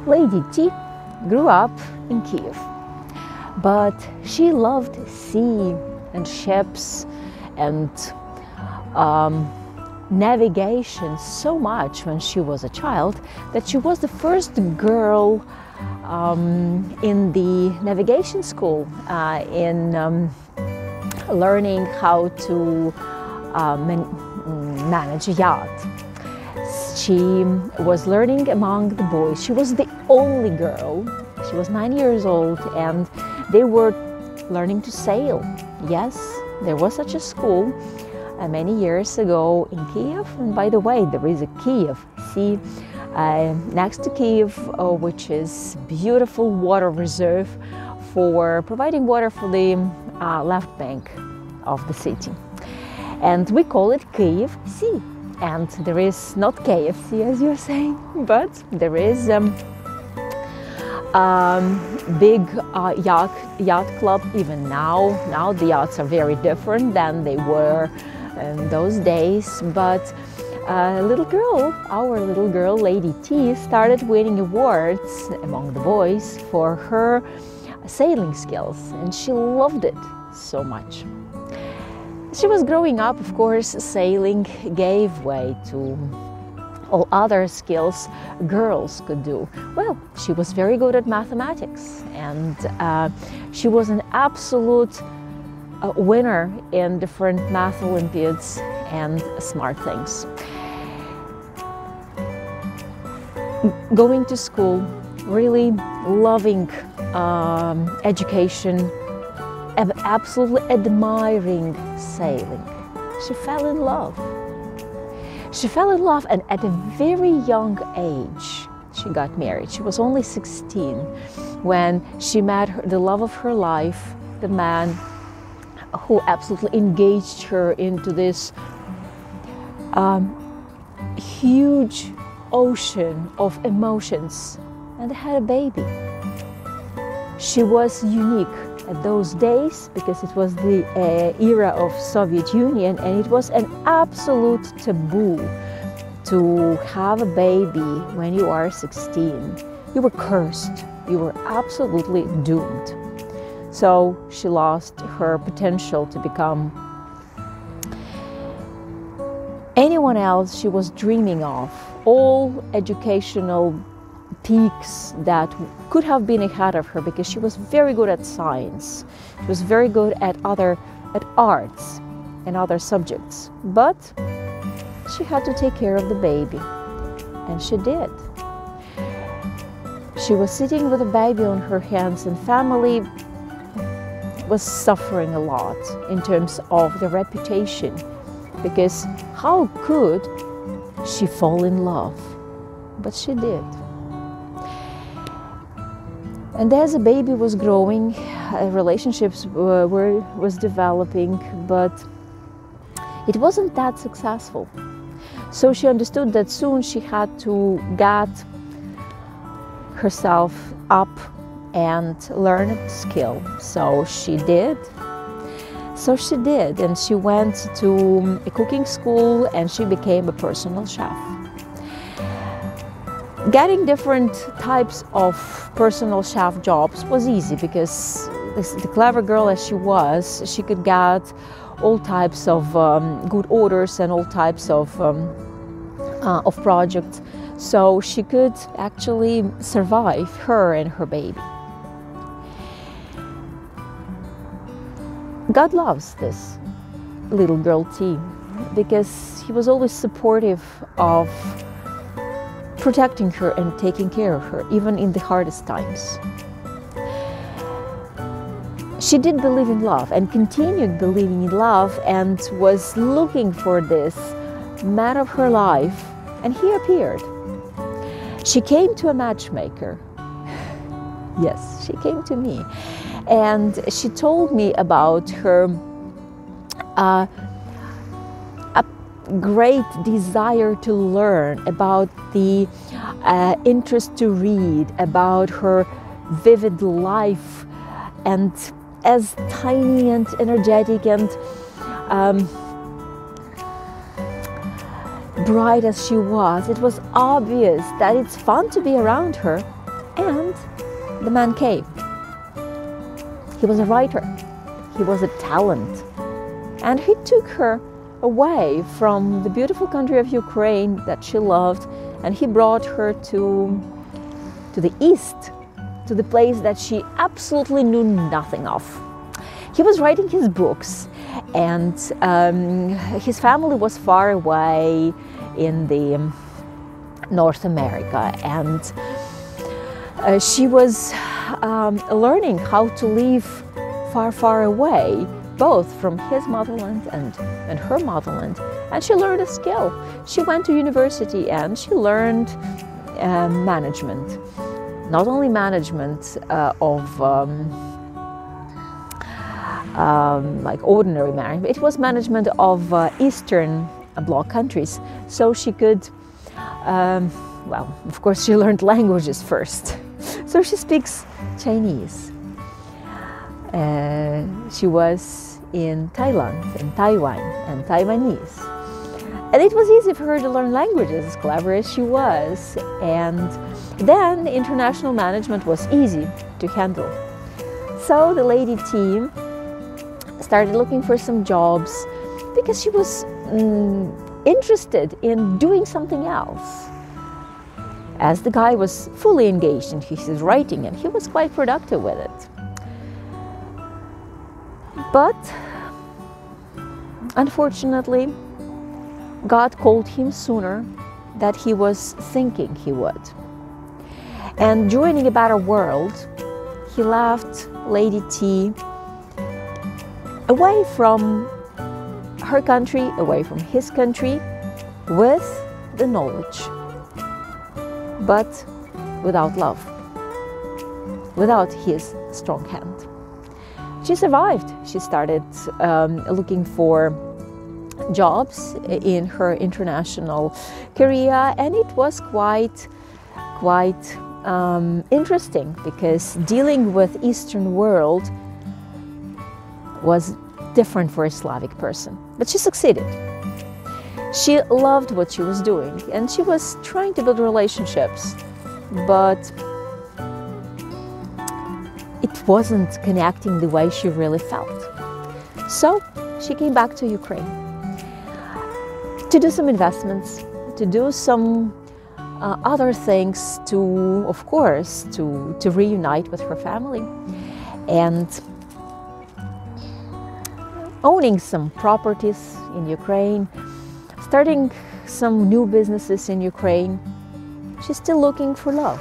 Lady T grew up in Kiev, but she loved sea and ships and navigation so much when she was a child that she was the first girl in the navigation school in learning how to manage a yacht. She was learning among the boys. She was the only girl. She was 9 years old and they were learning to sail. Yes, there was such a school many years ago in Kiev. And by the way, there is a Kiev Sea next to Kiev, which is beautiful water reserve for providing water for the left bank of the city. And we call it Kiev Sea. And there is not KFC as you're saying, but there is big yacht club even now. Now the yachts are very different than they were in those days, but our little girl, Lady T, started winning awards among the boys for her sailing skills, and she loved it so much. She was growing up, of course, sailing gave way to all other skills girls could do. Well, she was very good at mathematics, and she was an absolute winner in different math Olympiads and smart things. Going to school, really loving education, absolutely admiring sailing. She fell in love. She fell in love, and at a very young age she got married. She was only 16 when she met the love of her life, the man who absolutely engaged her into this huge ocean of emotions, and they had a baby. She was unique at those days because it was the era of Soviet Union, and it was an absolute taboo to have a baby when you are 16. You were cursed. You were absolutely doomed. So she lost her potential to become anyone else she was dreaming of. All educational peaks that could have been ahead of her, because she was very good at science. She was very good at arts and other subjects. But she had to take care of the baby, and she did. She was sitting with a baby on her hands, and family was suffering a lot in terms of the reputation, because how could she fall in love? But she did. And as the baby was growing, relationships was developing, but it wasn't that successful. So she understood that soon she had to get herself up and learn a skill. So she did. And she went to a cooking school, and she became a personal chef. Getting different types of personal chef jobs was easy, because the clever girl as she was, she could get all types of good orders and all types of projects. So she could actually survive, her and her baby. God loves this little girl T, because he was always supportive of protecting her and taking care of her, even in the hardest times. She did believe in love and continued believing in love, and was looking for this man of her life, and he appeared. She came to a matchmaker. Yes, she came to me, and she told me about her a great desire to learn, about the interest to read, about her vivid life, and as tiny and energetic and bright as she was, it was obvious that it's fun to be around her. And the man came. He was a writer. He was a talent. And he took her away from the beautiful country of Ukraine that she loved, and he brought her to the east, to the place that she absolutely knew nothing of. He was writing his books, and his family was far away in the North America, and she was learning how to live far, far away, both from his motherland and her motherland. And she learned a skill. She went to university and she learned management. Not only management of like ordinary management, it was management of Eastern Bloc countries. So she could, well, of course she learned languages first. So she speaks Chinese. She was in Thailand and Taiwan and Taiwanese. And it was easy for her to learn languages, as clever as she was. And then international management was easy to handle. So the Ladie team started looking for some jobs because she was interested in doing something else. As the guy was fully engaged in his writing, and he was quite productive with it. But unfortunately, God called him sooner than he was thinking he would. And joining a better world, he left Ladie T away from her country, away from his country, with the knowledge, but without love, without his strong hand. She survived. She started looking for jobs in her international career, and it was quite interesting, because dealing with Eastern world was different for a Slavic person. But she succeeded. She loved what she was doing, and she was trying to build relationships, but it wasn't connecting the way she really felt. So she came back to Ukraine to do some investments, to do some other things, to, of course, to reunite with her family, and owning some properties in Ukraine, starting some new businesses in Ukraine. She's still looking for love.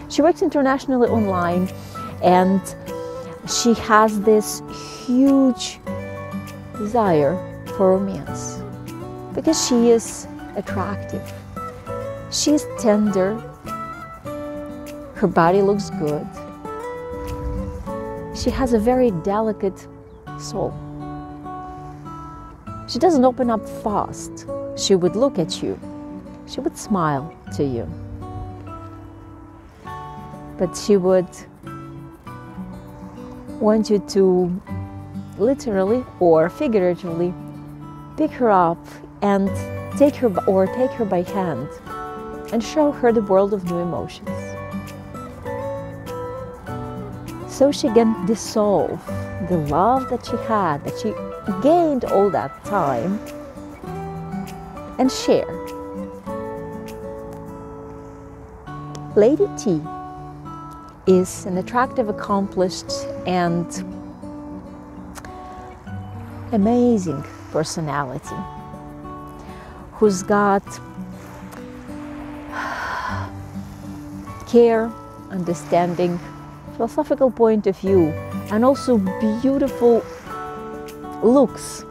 She works internationally online, and she has this huge desire for romance, because she is attractive. She's tender. Her body looks good. She has a very delicate soul. She doesn't open up fast. She would look at you. She would smile to you. But she would want you to literally or figuratively pick her up and take her by hand and show her the world of new emotions. So she can dissolve the love that she had, that she gained all that time, and share. Ladie T is an attractive, accomplished, and amazing personality who's got care, understanding, philosophical point of view, and also beautiful looks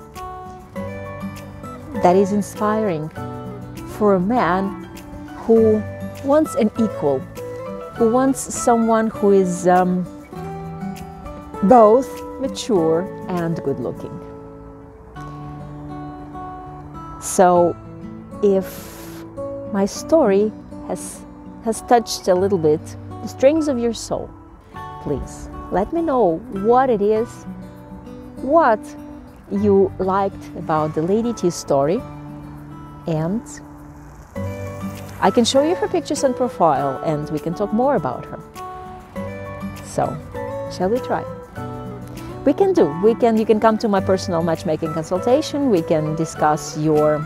that is inspiring for a man who wants an equal, who wants someone who is both mature and good looking. So if my story has touched a little bit the strings of your soul, please let me know what it is, what you liked about the Ladie T story, and I can show you her pictures and profile, and we can talk more about her. So, shall we try? You can come to my personal matchmaking consultation. We can discuss your